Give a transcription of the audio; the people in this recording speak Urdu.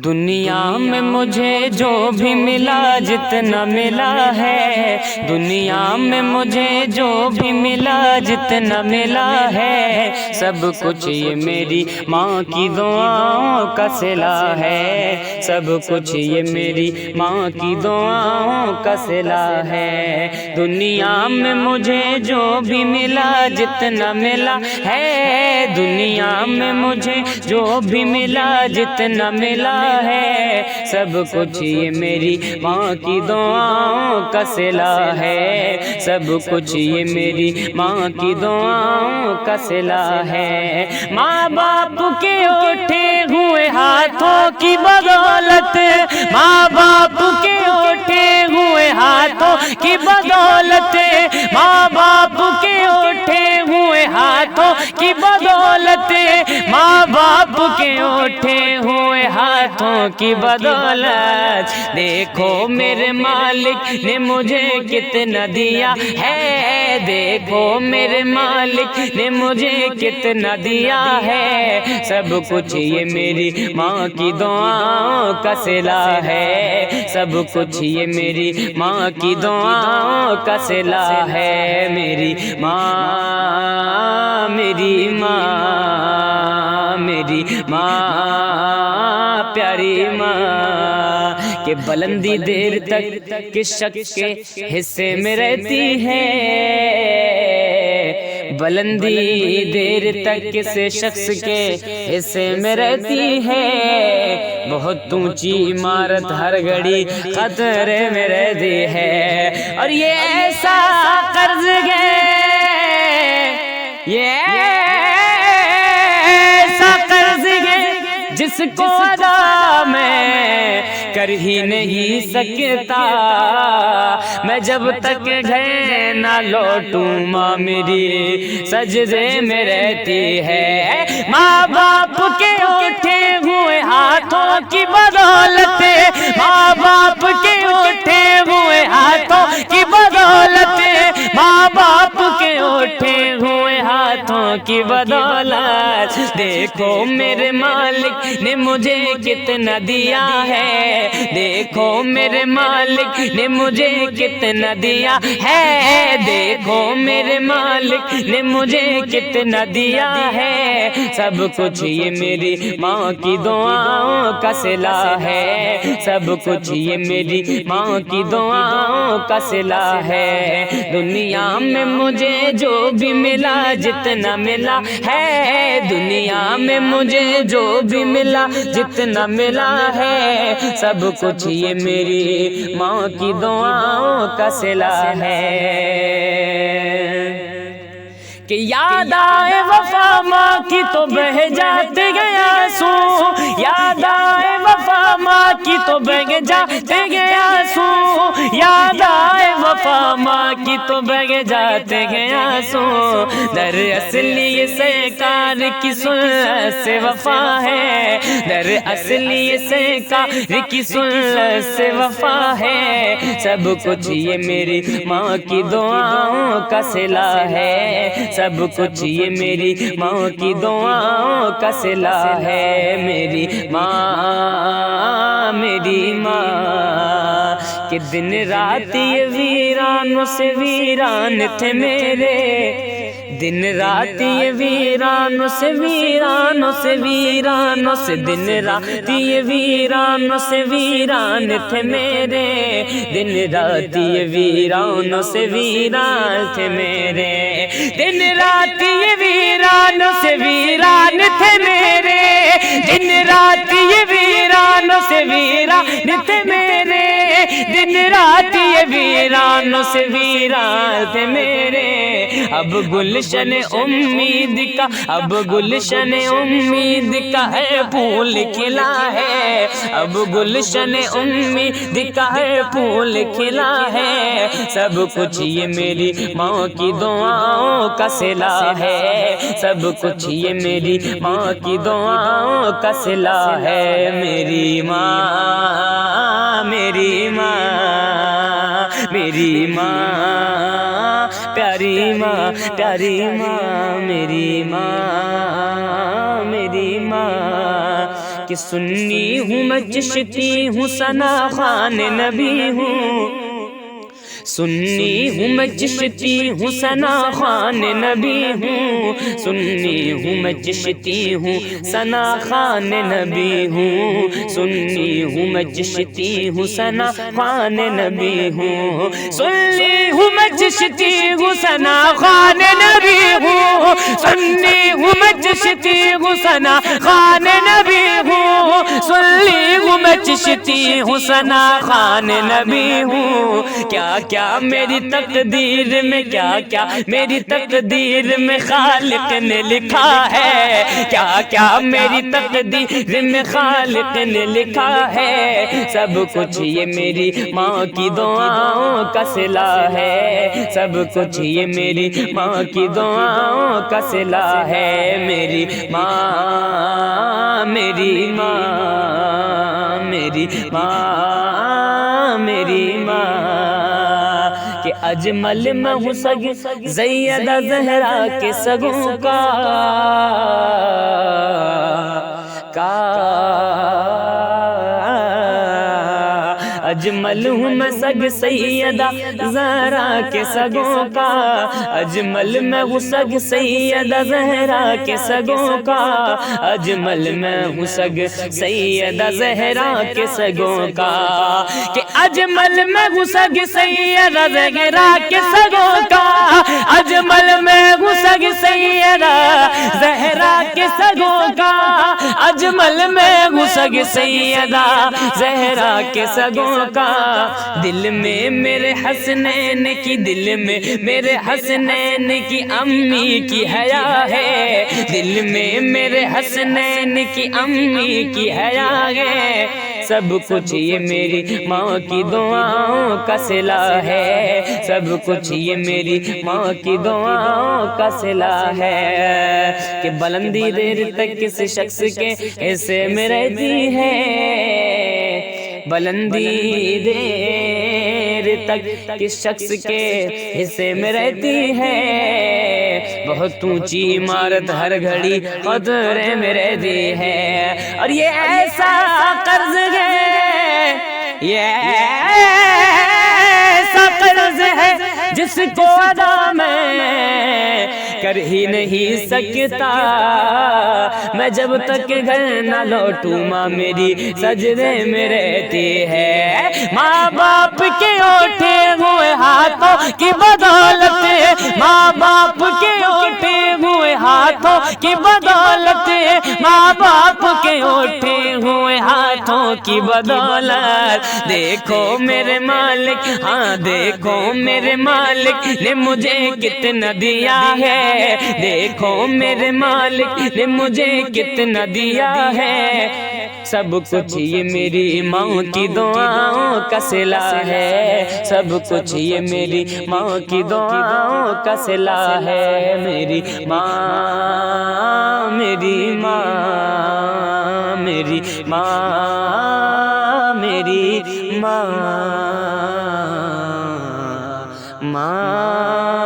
دنیا میں مجھے جو بھی ملا جتنا ملا ہے، دنیا میں مجھے جو بھی ملا جتنا ملا ہے، سب کچھ یہ میری ماں کی دعاؤں کا صلہ ہے، سب کچھ یہ میری ماں کی دعاؤں کا صلہ ہے۔ دنیا میں مجھے جو بھی ملا جتنا ملا ہے، دنیا میں مجھے جو بھی ملا جتنا ملا ہے، سب کچھ یہ میری ماں کی دعاؤں کا صلہ ہے، سب کچھ یہ میری ماں کی دعاؤں کا صلہ ہے۔ ماں باپ کے اٹھے ہوئے ہاتھوں کی بدولت، ماں باپ کے اٹھے ہوئے ہاتھوں کی بدولت، ماں باپ کے اٹھے ہوئے ہاتھوں کی بدولت، ماں باپ کے اٹھے ہوئے ہاتھوں کی بدولت، دیکھو میرے مالک نے مجھے کتنا دیا ہے، دیکھو میرے مالک نے مجھے کتنا دیا ہے، سب کچھ یہ میری ماں کی دعاؤں کا صلہ ہے، سب کچھ یہ میری ماں کی دعاؤں کا صلہ ہے۔ میری ماں، میری ماں، میری ماں، پیاری ماں کہ بلندی دیر تک کس شخص کے حصے میں رہتی ہے، بلندی دیر تک کس شخص کے حصے میں رہتی ہے، بہت اونچی عمارت ہر گھڑی خطرے میں رہتی ہے، اور یہ ایسا قرض ہے، یہ ایسا قرض ہے جس کو ادا میں کر ہی نہیں سکتا، میں جب تک گھر نہ لوٹوں ماں میری سجدے میں رہتی ہے۔ ماں باپ کے اٹھے ہوئے ہاتھوں کی بدولت، ماں باپ کے اٹھے ہوئے ہاتھوں کی بدولت، ماں باپ کے اٹھے ہوئے ہاتھوں کی بدولت، دیکھو میرے مالک نے مجھے کتنا دیا ہے، دیکھو میرے مالک نے مجھے کتنا دیا ہے، دیکھو میرے مالک نے مجھے کتنا دیا ہے، سب کچھ یہ میری ماں کی دعاؤں کا صلہ ہے، سب کچھ یہ میری ماں کی دعاؤں کا صلہ ہے۔ دنیا میں مجھے جو بھی ملا جتنا ملا ہے، دنیا میں مجھے جو بھی ملا جتنا ملا ہے، سب کچھ یہ میری ماں کی دعاؤں کا صلہ ہے۔ کہ یاد آئے وفا ماں کی تو بہہ جاتے گئے آنسو، یاد آئے وفا ماں کی تو بہہ جاتے گئے آنسو، یاد آئے وفا ماں کی تو بہہ جاتے گئے آنسو، در اصل یہ سرکار کی سنت سے وفا ہے، در اصل یہ سرکار کی سنت سے وفا ہے، سب کچھ یہ میری ماں کی دعاؤں کا صلہ ہے، سب کچھ یہ میری ماں کی دعاؤں کا صلہ ہے۔ میری ماں، میری ماں کہ دن رات یہ ویرانوں سے ویران تھے میرے، دن رات یہ ویرانوں سے ویرانوں سے ویرانوں سے، دن رات یہ ویرانوں سے ویران تھے میرے، دن رات یہ ویرانوں سے ویران تھے میرے، دن رات یہ ویرانوں سے ویران تھے میرے، دن رات یہ ویرانوں سے ویران تھے میرے، دن رات یہ ویرانوں سے ویران تھے میرے، اب گلشن امید کا، اب گلشن امید کا ہے پھول کھلا ہے، اب گلشن امید کا ہے پھول کھلا ہے، سب کچھ یہ میری ماں کی دعاؤں کا صلہ ہے، سب کچھ یہ میری ماں کی دعاؤں کا صلہ ہے۔ میری ماں، میری ماں، میری ماں، پیاری ماں، پیاری ماں، میری ماں، میری ماں کہ سنی ہوں میں چشتی ہوں ثنا خوان نبی ہوں سنی ہوں میں چشتی ہوں ثنا خوان نبی ہوں سنی ہوں میں چشتی ہوں ثنا خوان نبی ہوں سنی ہوں میں چشتی ہوں ثنا خوان نبی ہوں سنی ہوں میں چشتی ہوں ثنا خوان نبی ہوں سنی ہوں میں چشتی ہوں ثنا خوان نبی ہوں سنی ہوں میں چشتی ہوں ثنا خوان نبی ہوں کیا کیا میری تقدیر میں کیا کیا میری تقدیر میں خالق نے لکھا ہے کیا کیا میری تقدیر میں خالق نے لکھا ہے سب کچھ یہ میری ماں کی دعاؤں کا صلہ ہے سب کچھ یہ میری ماں کی دعاؤں کا صلہ ہے میری ماں میری ماں میری ماں میری ماں کہ اجمل میں ہوں سگ سیدہ زہرا کے سگوں کا اجمل ہوں میں سگ سیدہ زہرا کے سگوں کا اجمل میں ہوں سگ سیدہ زہرا کے سگوں کا اجمل میں ہوں سگ سیدہ زہرا کے سگوں کا کہ اجمل میں ہوں سگ سیدہ زہرا کے سگوں کا اجمل میں ہوں سگ سیدہ زہرا کے سگوں کا اجمل میں ہوں سگ سیدہ زہرا کے سگوں کا دل میں میرے حسنین کی دل میں میرے حسنین کی امی کی حیا ہے دل میں میرے حسنین کی امی کی حیا ہے سب کچھ یہ میری ماں کی دعاؤں کا صلہ ہے سب کچھ یہ میری ماں کی دعاؤں کا صلہ ہے کہ بلندی دیر تک کس شخص کے حصے میں رہتی ہے بلندی دیر تک کس شخص کے حصے میں رہتی ہے بہت اونچی عمارت ہر گھڑی خطرے میں رہتی ہے اور یہ ایسا قرض ہے یہ ایسا قرض ہے جس کو ادا میں کر ہی نہیں سکتا میں جب تک گھر نہ لوٹوں ماں میری سجدے میں رہتی ہے ماں باپ کے اٹھے ہوئے ہاتھوں کی بدولت ماں باپ کے اٹھے ہوئے ہاتھوں کی بدولت ماں باپ کے اٹھے ہوئے ہاتھوں کی بدولت دیکھو میرے مالک ہاں دیکھو میرے مالک نے مجھے کتنا دیا ہے دیکھو میرے مالک نے مجھے کتنا دیا ہے سب کچھ یہ میری ماں کی دعاؤں کا صلہ ہے سب کچھ یہ میری ماں کی دعاؤں کا صلہ ہے میری ماں میری ماں میری ماں میری ماں ماں